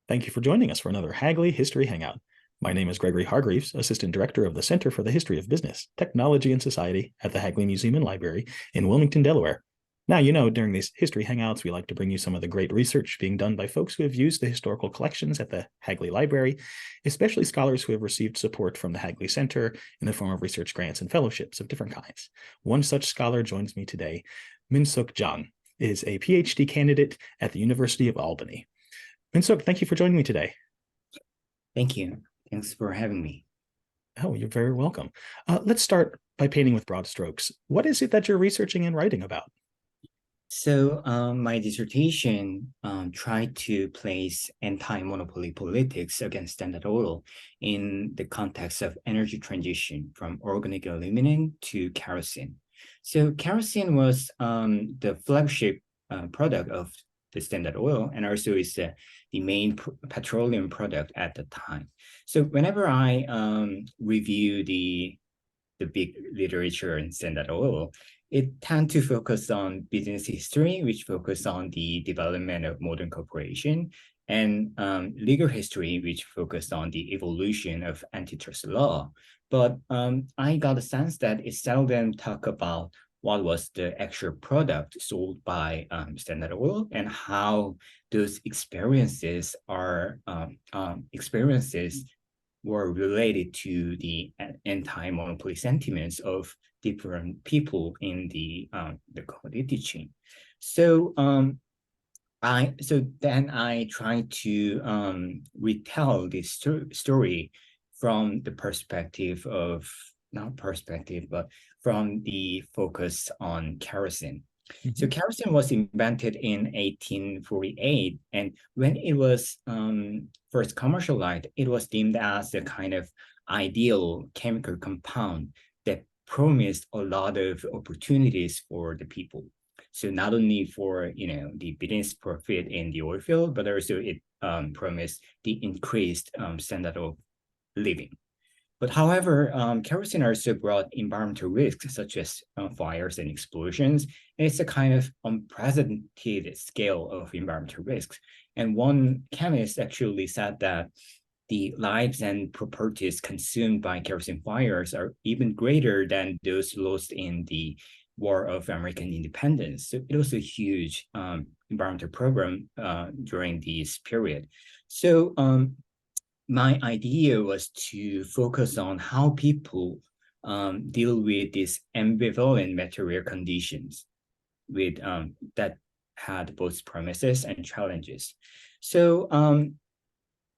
Thank you for joining us for another Hagley History Hangout. My name is Gregory Hargreaves, Assistant Director of the Center for the History of Business, Technology, and Society at the Hagley Museum and Library in Wilmington, Delaware. Now, during these history hangouts, we like to bring you some of the great research being done by folks who have used the historical collections at the Hagley Library, especially scholars who have received support from the Hagley Center in the form of research grants and fellowships of different kinds. One such scholar joins me today. Minseok Jang is a PhD candidate at the University of Albany. Minseok, thank you for joining me today. Thank you. Thanks for having me. Oh, you're very welcome. Let's start by painting with broad strokes. What is it that you're researching and writing about? So my dissertation tried to place anti-monopoly politics against Standard Oil in the context of energy transition from organic aluminum to kerosene. So kerosene was the flagship product of the Standard Oil, and also is the main petroleum product at the time. So whenever I review the big literature in Standard Oil, it tends to focus on business history, which focus on the development of modern corporation, and legal history, which focused on the evolution of antitrust law. But I got a sense that it seldom talk about what was the actual product sold by Standard Oil and how those experiences were related to the anti-monopoly sentiments of different people in the commodity chain. So then I tried to retell this story from the perspective of not perspective, but from the focus on kerosene. So kerosene was invented in 1848, and when it was first commercialized, it was deemed as a kind of ideal chemical compound that promised a lot of opportunities for the people. So not only for the business profit in the oil field, but also it promised the increased standard of living. But however, kerosene also brought environmental risks such as fires and explosions. And it's a kind of unprecedented scale of environmental risks. And one chemist actually said that the lives and properties consumed by kerosene fires are even greater than those lost in the War of American Independence. So it was a huge environmental program during this period. So my idea was to focus on how people deal with these ambivalent material conditions with that had both promises and challenges. So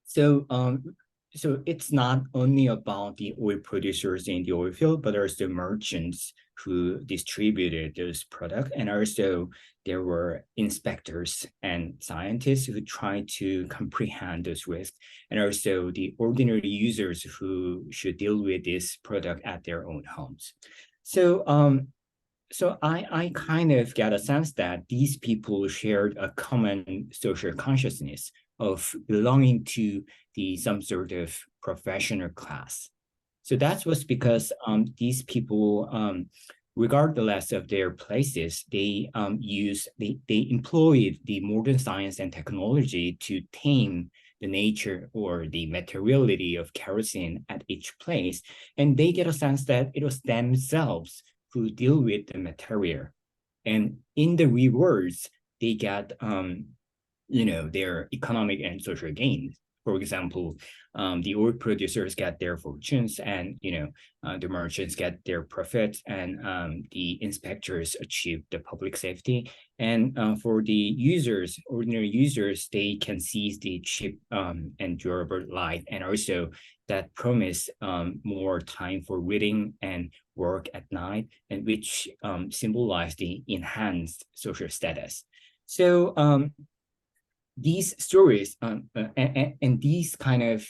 so it's not only about the oil producers in the oil field, but also merchants who distributed those products. And also there were inspectors and scientists who tried to comprehend those risks, and also the ordinary users who should deal with this product at their own homes. So so I kind of get a sense that these people shared a common social consciousness of belonging to some sort of professional class. So that was because these people, regardless of their places, they employed the modern science and technology to tame the nature or the materiality of kerosene at each place, and they get a sense that it was themselves who deal with the material, and in the rewards they get their economic and social gains. For example, the oil producers get their fortunes, and the merchants get their profits, and the inspectors achieve the public safety. And for the users, ordinary users, they can seize the cheap and durable life, and also that promise more time for reading and work at night, and which symbolize the enhanced social status. So these stories and these kind of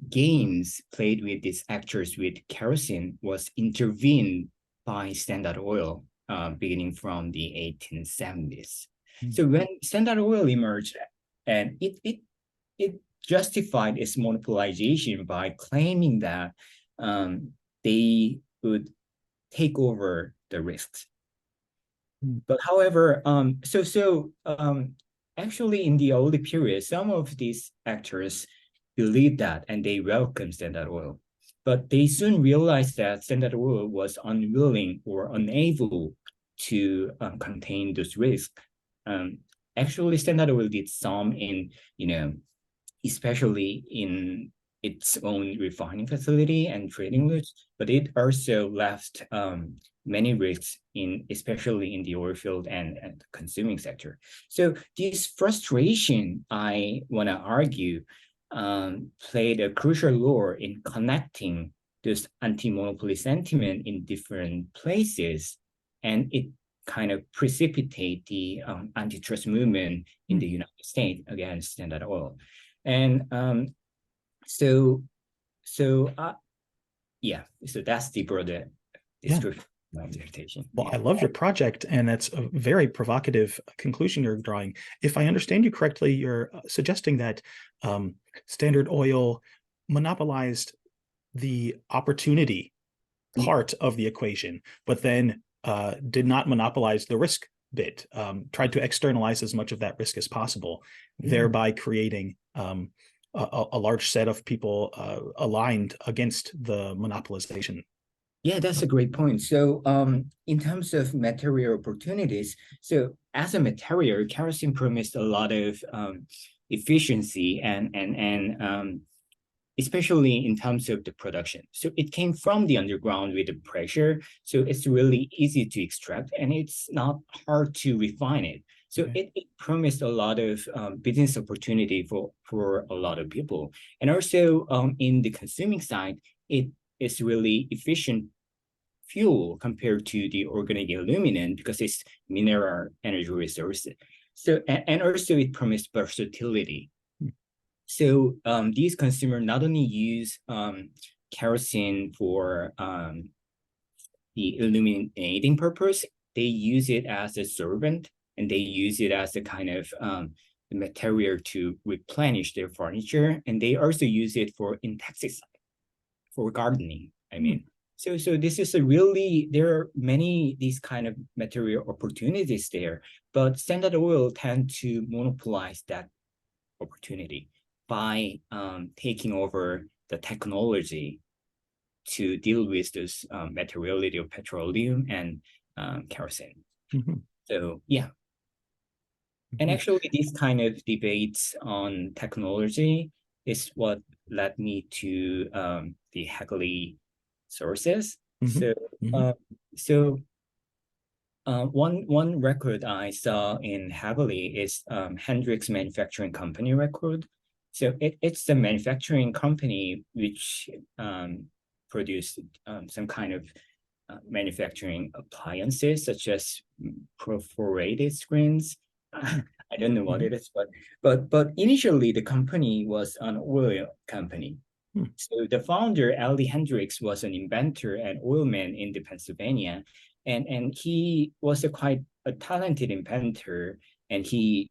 games played with these actors with kerosene was intervened by Standard Oil beginning from the 1870s. So when Standard Oil emerged, and it justified its monopolization by claiming that they would take over the risks. But however, actually, in the early period, some of these actors believed that and they welcomed Standard Oil. But they soon realized that Standard Oil was unwilling or unable to contain those risks. Um, Actually, Standard Oil did some in, especially in its own refining facility and trading routes, but it also left many risks in, especially in the oil field and consuming sector. So this frustration, I want to argue, played a crucial role in connecting this anti-monopoly sentiment in different places, and it kind of precipitate the antitrust movement in the United States against Standard Oil. And so yeah, so that's the broader description of my dissertation. Well, I love your project, and that's a very provocative conclusion you're drawing. If I understand you correctly, you're suggesting that Standard Oil monopolized the opportunity part of the equation, but then did not monopolize the risk bit, tried to externalize as much of that risk as possible, thereby creating a large set of people aligned against the monopolization. Yeah, that's a great point. So in terms of material opportunities, so as a material, kerosene promised a lot of efficiency and especially in terms of the production. So it came from the underground with the pressure. So it's really easy to extract and it's not hard to refine it. So it promised a lot of business opportunity for a lot of people. And also in the consuming side, it is really efficient fuel compared to the organic aluminum because it's mineral energy resource. So, and also it promised versatility. So these consumers not only use kerosene for the illuminating purpose, they use it as a solvent and they use it as a kind of material to replenish their furniture. And they also use it for insecticide, for gardening, I mean. So this is a really, there are many these kind of material opportunities there, but Standard Oil tend to monopolize that opportunity by taking over the technology to deal with this materiality of petroleum and kerosene. So yeah. And actually these kind of debates on technology is what led me to the Hagley sources. One record I saw in Hagley is Hendrix Manufacturing Company record. So it's the manufacturing company which produced some kind of manufacturing appliances such as perforated screens. I don't know what it is, but initially the company was an oil company. So the founder, Aldi Hendrix, was an inventor and oilman in the Pennsylvania, and he was quite a talented inventor, and he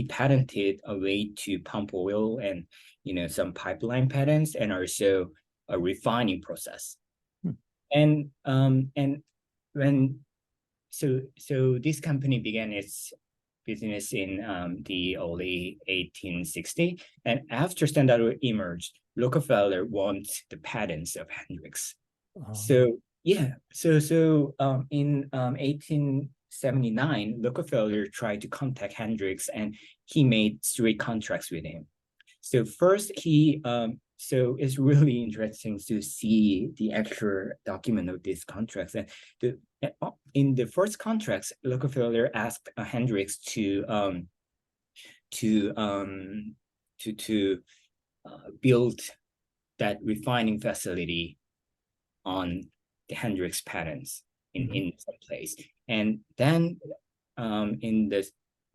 patented a way to pump oil and some pipeline patents and also a refining process. And when so this company began its business in the early 1860s, and after Standard Oil emerged, Rockefeller wants the patents of Hendrix. So yeah, so in 1879, Rockefeller tried to contact Hendrix, and he made 3 contracts with him. So first, so it's really interesting to see the actual document of these contracts. And in the first contracts, Rockefeller asked Hendrix to build that refining facility on the Hendrix patents in some place. And then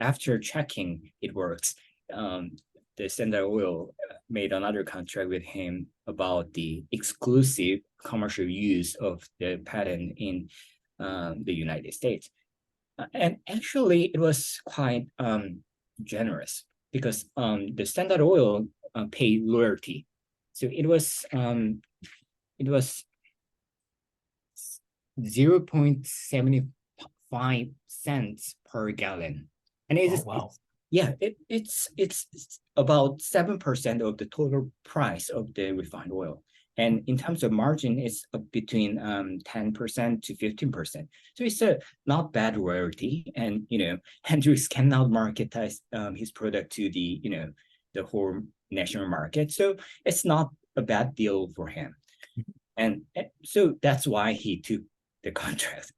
after checking it works, the Standard Oil made another contract with him about the exclusive commercial use of the patent in the United States. And actually, it was quite generous because the Standard Oil paid royalty. So it was 0.75 cents per gallon And Oh, wow. it's about 7% of the total price of the refined oil. And in terms of margin, it's between 10% to 15%. So it's a not bad royalty. And Hendrix cannot marketize his product to the whole national market. So it's not a bad deal for him. And so that's why he took the contract.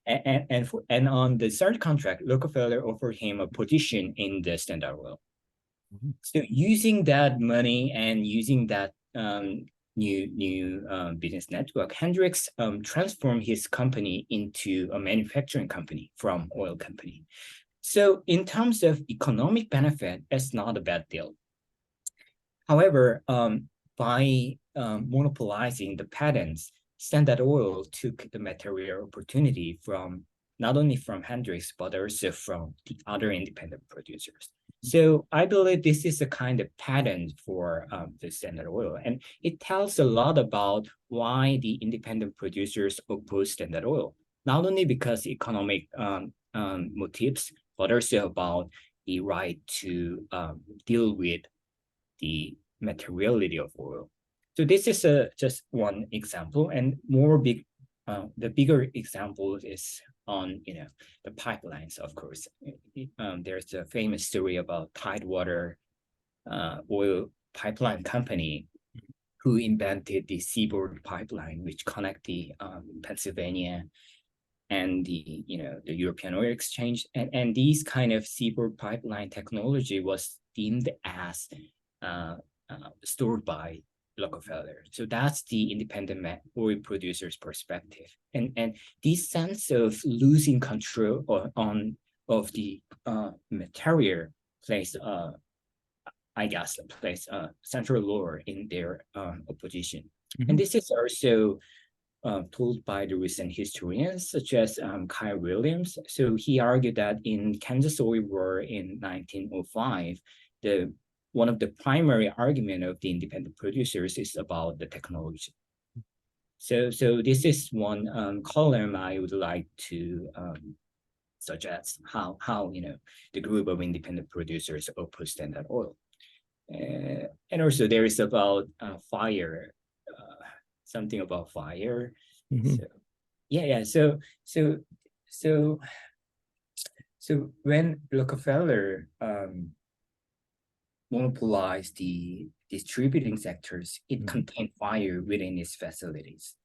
And on the third contract, Rockefeller offered him a position in the Standard Oil. So using that money and using that new business network, Hendrix transformed his company into a manufacturing company from oil company. So in terms of economic benefit, it's not a bad deal. However, by monopolizing the patents, Standard Oil took the material opportunity from not only from Hendrix, but also from the other independent producers. So I believe this is a kind of pattern for the Standard Oil. And it tells a lot about why the independent producers oppose Standard Oil, not only because economic motives, but also about the right to deal with the materiality of oil. So this is just one example, and the bigger example is on the pipelines. Of course, there's a famous story about Tidewater oil pipeline company who invented the seaboard pipeline, which connect the Pennsylvania and the European Oil Exchange, and these kind of seaboard pipeline technology was deemed as stored by Rockefeller. So that's the independent oil producer's perspective. And this sense of losing control of the material plays a central role in their opposition. And this is also told by the recent historians such as Kyle Williams. So he argued that in Kansas Oil War in 1905, one of the primary argument of the independent producers is about the technology. So this is one column I would like to suggest how the group of independent producers oppose Standard Oil. And also there is about fire, something about fire. So when Rockefeller monopolized the distributing sectors, it contained fire within its facilities,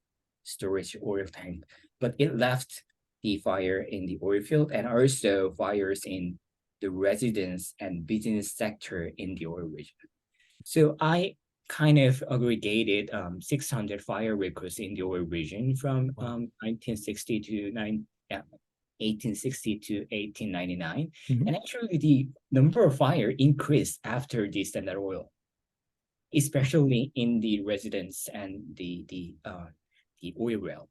storage oil tank, but it left the fire in the oil field and also fires in the residence and business sector in the oil region. So I kind of aggregated 600 fire records in the oil region from 1860 to 1899. And actually the number of fire increased after the Standard Oil, especially in the residence and the oil well.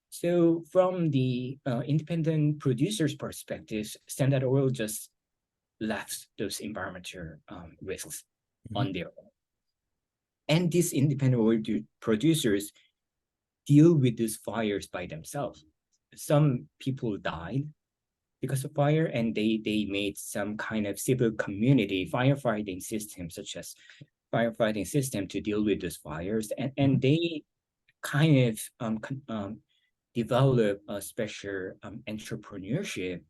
So from the independent producers' perspective, Standard Oil just left those environmental risks on their own. And these independent oil producers deal with these fires by themselves. Some people died because of fire, and they made some kind of civil community firefighting system, such as firefighting system to deal with those fires. And they kind of develop a special entrepreneurship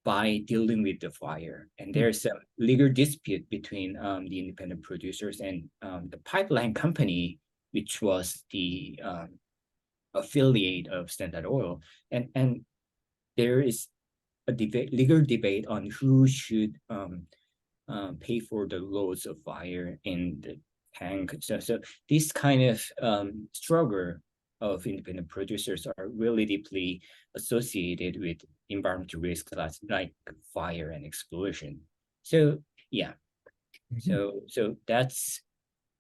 by dealing with the fire. And there's a legal dispute between the independent producers and the pipeline company, which was the affiliate of Standard Oil. And there is a legal debate on who should pay for the loss of fire in the tank. So this kind of struggle of independent producers are really deeply associated with environmental risks like fire and explosion. So yeah, so that's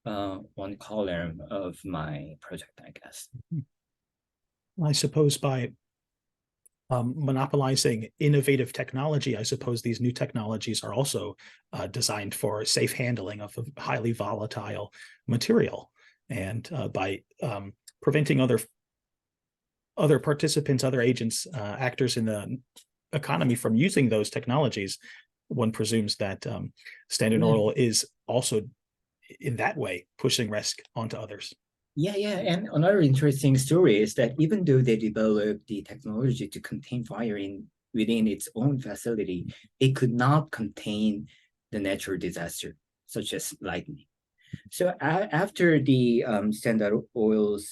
one column of my project, I guess. I suppose by monopolizing innovative technology, I suppose these new technologies are also designed for safe handling of a highly volatile material, and by preventing other participants, other agents, actors in the economy from using those technologies, one presumes that Standard Oil is also in that way pushing risk onto others. Yeah. And another interesting story is that even though they developed the technology to contain fire within its own facility, it could not contain the natural disaster, such as lightning. So after the Standard Oil's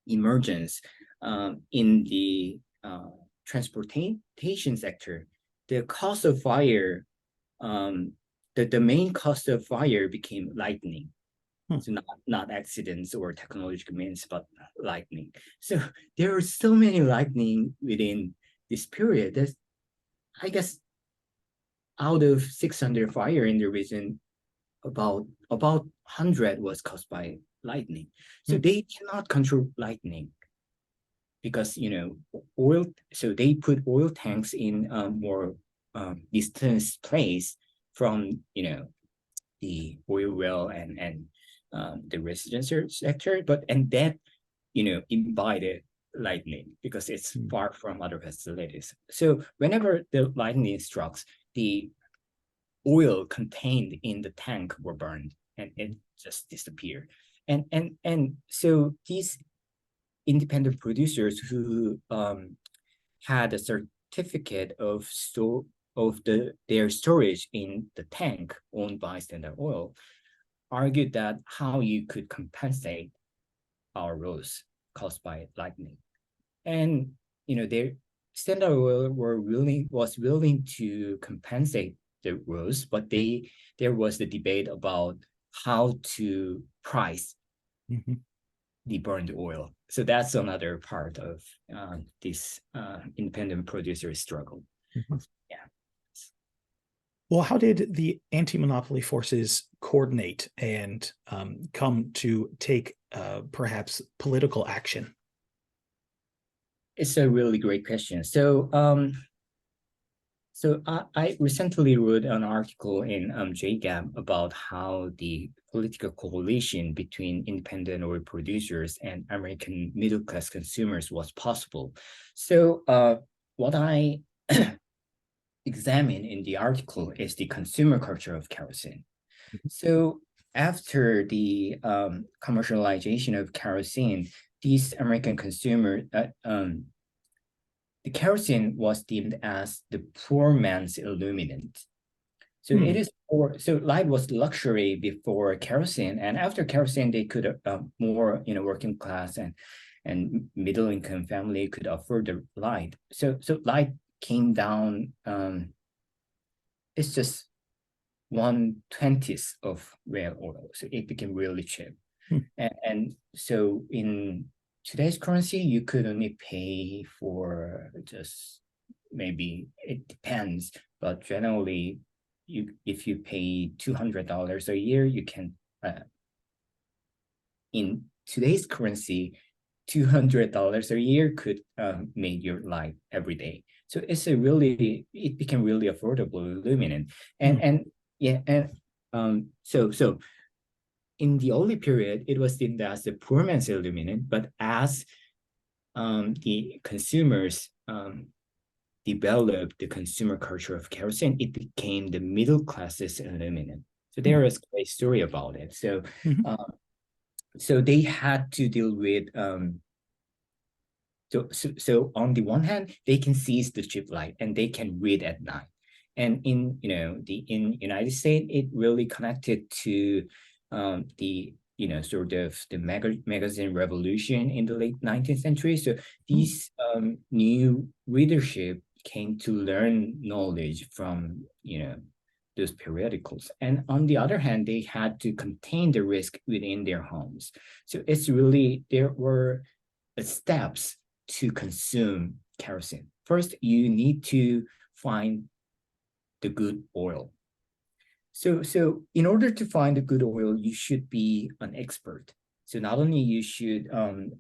emergence in the transportation sector, the cost of fire, the main cost of fire became lightning. So not accidents or technological means, but lightning. So there are so many lightning within this period. That I guess out of 600 fire in the region, about 100 was caused by lightning. So they cannot control lightning because oil. So they put oil tanks in more distant place from the oil well and the residential sector, and that invited lightning because it's far from other facilities. So whenever the lightning strikes, the oil contained in the tank were burned and it just disappeared. And so these independent producers who had a certificate of their storage in the tank owned by Standard Oil argued that how you could compensate our loss caused by lightning. And their Standard Oil was willing to compensate the loss, but there was the debate about how to price the burned oil. So that's another part of this independent producer struggle. Yeah. Well, how did the anti-monopoly forces coordinate and come to take perhaps political action? It's a really great question. So I recently wrote an article in JGAM about how the political coalition between independent oil producers and American middle-class consumers was possible. So what I examine in the article is the consumer culture of kerosene. So after the commercialization of kerosene, these American consumers, the kerosene was deemed as the poor man's illuminant. So it is so light was luxury before kerosene, and after kerosene, they could more working class and middle income family could afford the light. So light came down. It's just 1/20th of real oil, so it became really cheap. And so in today's currency, you could only pay for just maybe, it depends, but generally, if you pay $200 a year, you can in today's currency, $200 a year could make your life every day. So it became really affordable illuminant. So in the early period, it was deemed as the poor man's illuminant, but as the consumers developed the consumer culture of kerosene, it became the middle class's illuminant. So there is a great story about it. So so they had to deal with so on the one hand, they can seize the cheap light and they can read at night. And in in United States, it really connected to the sort of the magazine revolution in the late 19th century. So these new readership came to learn knowledge from those periodicals. And on the other hand, they had to contain the risk within their homes. So it's really, there were steps to consume kerosene. First, you need to find the good oil. So in order to find a good oil, you should be an expert. So not only you should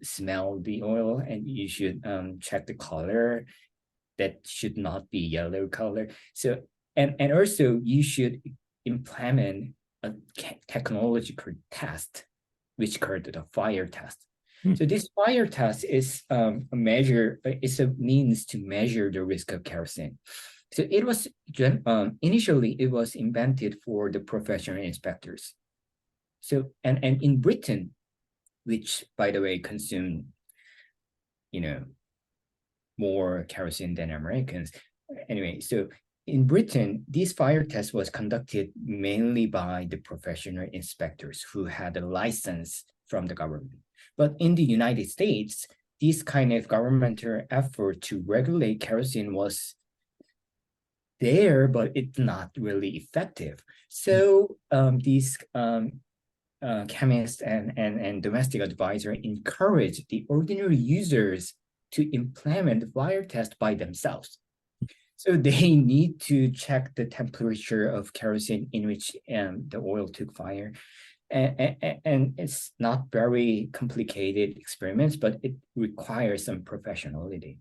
smell the oil, and you should check the color. That should not be yellow color. So and also you should implement a technological test, which called the fire test. Hmm. So this fire test is a measure, it's a means to measure the risk of kerosene. So it was initially it was invented for the professional inspectors. So and in Britain, which by the way consume, more kerosene than Americans. Anyway, so in Britain, this fire test was conducted mainly by the professional inspectors who had a license from the government. But in the United States, this kind of governmental effort to regulate kerosene was there, but it's not really effective. So these chemists and domestic advisor encourage the ordinary users to implement the fire test by themselves. So they need to check the temperature of kerosene in which the oil took fire. And it's not very complicated experiments, but it requires some professionality.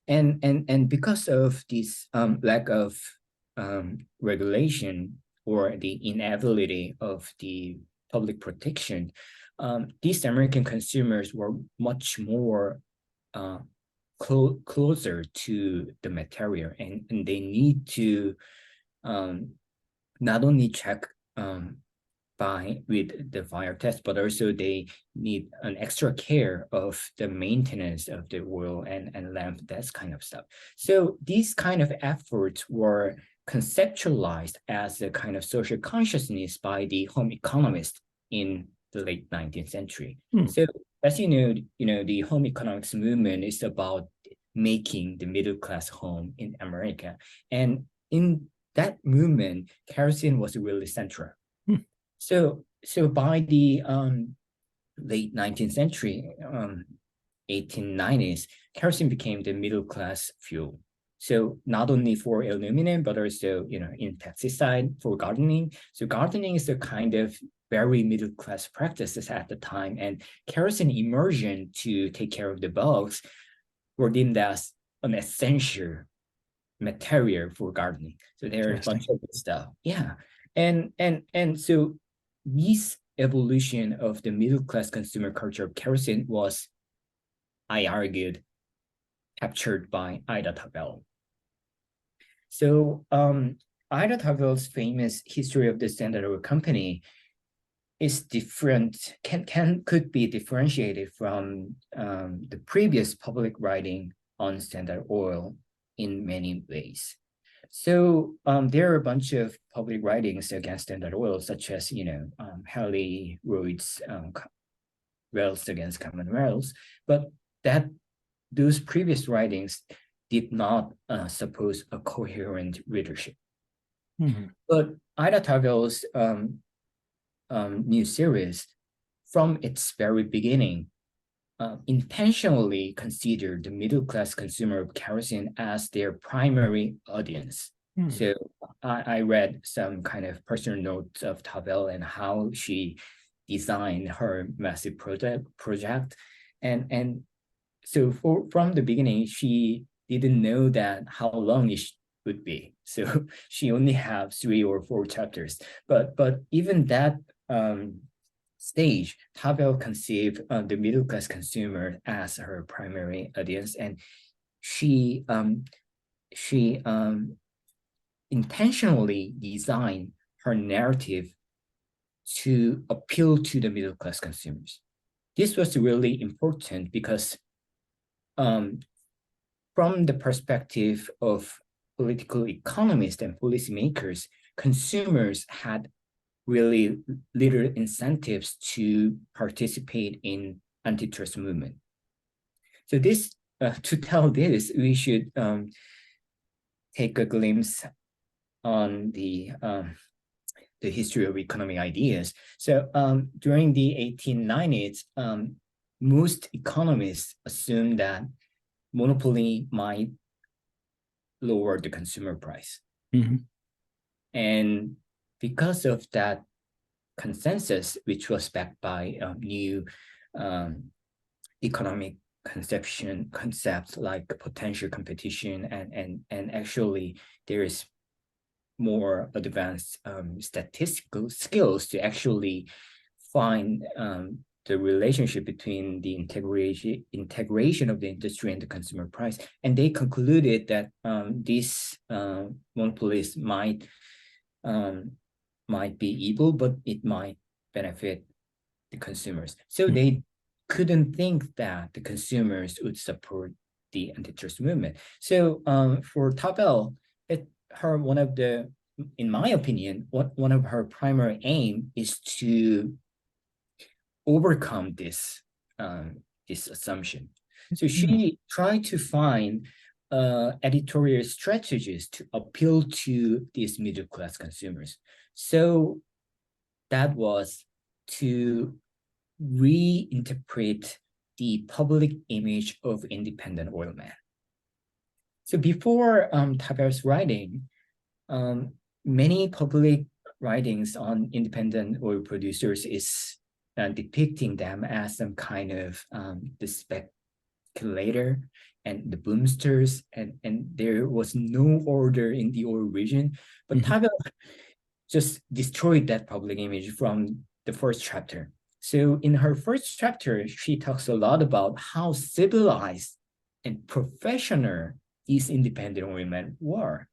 And because of this lack of regulation or the inability of the public protection, these American consumers were much more closer to the material, and they need to not only check with the fire test, but also they need an extra care of the maintenance of the oil and lamp, that kind of stuff. So these kind of efforts were conceptualized as a kind of social consciousness by the home economists in the late 19th century. So as you know, the home economics movement is about making the middle class home in America. And in that movement, kerosene was really central. So by the late 19th century, 1890s, kerosene became the middle class fuel. So not only for aluminum, but also, in pesticide for gardening. So gardening is a kind of very middle class practices at the time, and kerosene immersion to take care of the bugs were deemed as an essential material for gardening. So there's a bunch of stuff. Yeah. And so this evolution of the middle class consumer culture of kerosene was, I argued, captured by Ida Tagell. So Ida Tagell's famous History of the Standard Oil Company is different, could be differentiated from the previous public writing on Standard Oil in many ways. So there are a bunch of public writings against Standard Oil, such as, Hagley Royd's Wells against Commonwealth, but those previous writings did not suppose a coherent readership. But Ida Tagell's new series, from its very beginning, intentionally considered the middle class consumer of kerosene as their primary audience. So I read some kind of personal notes of Tagell and how she designed her massive project. And so from the beginning, she didn't know that how long it would be. So she only have 3 or 4 chapters. But even that stage, Tagell conceived the middle class consumer as her primary audience, and she intentionally designed her narrative to appeal to the middle class consumers. This was really important because from the perspective of political economists and policymakers, consumers had really little incentives to participate in antitrust movement. So this, to tell this, we should take a glimpse on the history of economic ideas. So during the 1890s, most economists assumed that monopoly might lower the consumer price. And because of that consensus, which was backed by new economic concepts like potential competition, and actually there is more advanced statistical skills to actually find the relationship between the integration of the industry and the consumer price. And they concluded that these monopolies might be evil, but it might benefit the consumers. So they couldn't think that the consumers would support the antitrust movement. So for Tabel, in my opinion, one of her primary aim is to overcome this assumption. So she tried to find editorial strategies to appeal to these middle class consumers. So that was to reinterpret the public image of independent oil man. So before Tabel's writing, many public writings on independent oil producers is depicting them as some kind of the speculator and the boomsters, and there was no order in the oil region. But Tabel just destroyed that public image from the first chapter. So in her first chapter, she talks a lot about how civilized and professional these independent women were.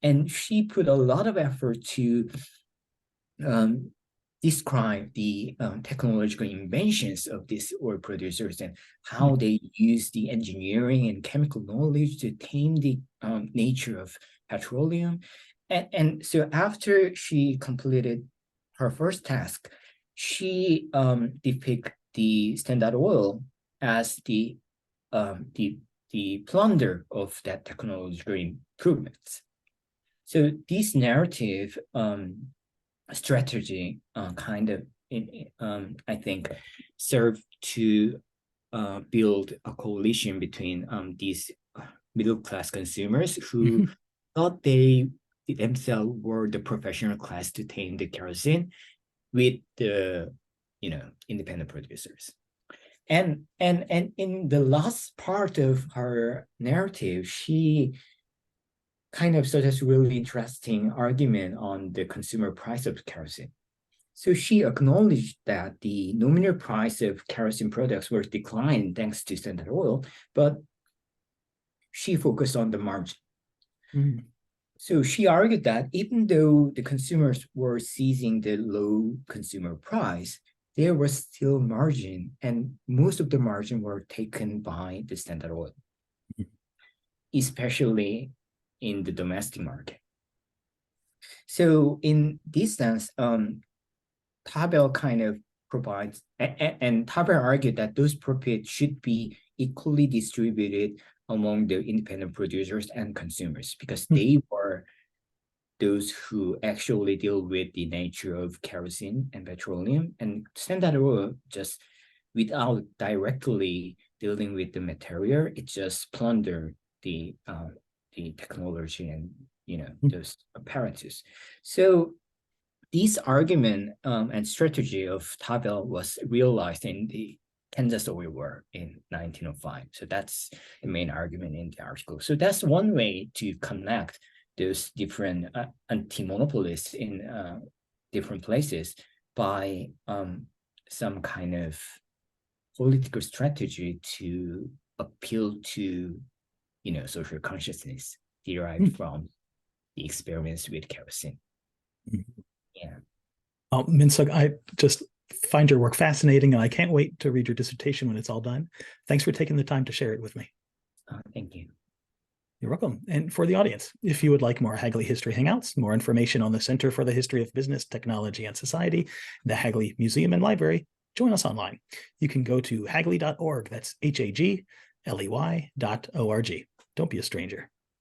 And she put a lot of effort to describe the technological inventions of these oil producers and how they use the engineering and chemical knowledge to tame the nature of petroleum. And so after she completed her first task, she depicted the Standard Oil as the plunder of that technological improvements. So this narrative strategy kind of, I think, served to build a coalition between these middle-class consumers who thought they themselves were the professional class to tame the kerosene with the independent producers. And in the last part of her narrative, she kind of suggests really interesting argument on the consumer price of kerosene. So she acknowledged that the nominal price of kerosene products were declined thanks to Standard Oil, but she focused on the margin. So she argued that even though the consumers were seizing the low consumer price, there was still margin, and most of the margin were taken by the Standard Oil, especially in the domestic market. So in this sense, Tabel kind of provides, and Tabel argued that those profits should be equally distributed among the independent producers and consumers, because they were those who actually deal with the nature of kerosene and petroleum, and Standard Oil just, without directly dealing with the material, it just plundered the technology and those apparatus. So this argument and strategy of Tabel was realized in the Kansas Oil War in 1905. So that's the main argument in the article. So that's one way to connect those different anti-monopolists in different places by some kind of political strategy to appeal to social consciousness derived from the experiments with kerosene. Yeah. Minseok, I just find your work fascinating, and I can't wait to read your dissertation when it's all done. Thanks for taking the time to share it with me. Thank you. You're welcome. And for the audience, if you would like more Hagley History Hangouts, more information on the Center for the History of Business, Technology, and Society, the Hagley Museum and Library, join us online. You can go to hagley.org. That's HAGLEY.org. Don't be a stranger.